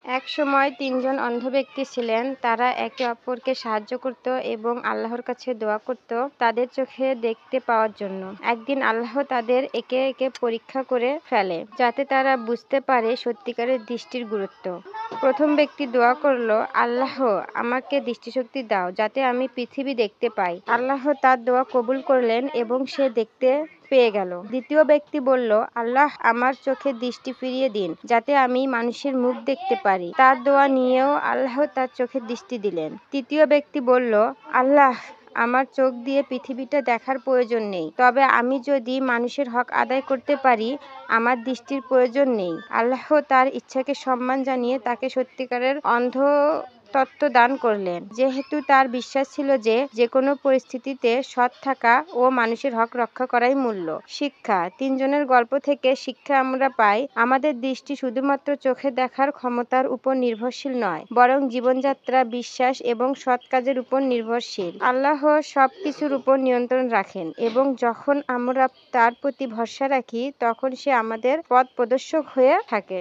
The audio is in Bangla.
একসময় তিনজন অন্ধ ব্যক্তি ছিলেন। তারা একে অপরকে সাহায্য করত এবং আল্লাহর কাছে দোয়া করত তাদের চোখে দেখতে পাওয়ার জন্য। একদিন আল্লাহ তাদের একে একে পরীক্ষা করে ফেলে যাতে তারা বুঝতে পারে সত্যিকারের দৃষ্টির গুরুত্ব। প্রথম ব্যক্তি দোয়া করল, আল্লাহ আমাকে দৃষ্টিশক্তি দাও যাতে আমি পৃথিবী দেখতে পাই। আল্লাহ তার দোয়া কবুল করলেন এবং সে দেখতে পেয়ে গেল। দ্বিতীয় ব্যক্তি বলল, আল্লাহ আমার চোখে দৃষ্টি ফিরিয়ে দিন যাতে আমি মানুষের মুখ দেখতে পারি। তার দোয়া নিয়েও আল্লাহ তার চোখে দৃষ্টি দিলেন। তৃতীয় ব্যক্তি বলল, আল্লাহ আমার চোখ দিয়ে পৃথিবীটা দেখার প্রয়োজন নেই, তবে আমি যদি মানুষের হক আদায় করতে পারি আমার দৃষ্টির প্রয়োজন নেই। আল্লাহ তার ইচ্ছাকে সম্মান জানিয়ে তাকে সত্যিকারের অন্ধত্ব দান করলেন, যেহেতু তার বিশ্বাস ছিল যে যেকোনো পরিস্থিতিতে সৎ থাকা ও মানুষের হক রক্ষা করাই মূল্য। শিক্ষা। তিনজনের গল্প থেকে শিক্ষা আমরা পাই, আমাদের দৃষ্টি শুধুমাত্র চোখে দেখার ক্ষমতার উপর নির্ভরশীল নয়, বরং জীবনযাত্রা, বিশ্বাস এবং সৎ কাজের উপর নির্ভরশীল। আল্লাহ সব কিছুর উপর নিয়ন্ত্রণ রাখেন এবং যখন আমরা তার প্রতি ভরসা রাখি তখন সে আমাদের পথ প্রদর্শক হয়ে থাকে।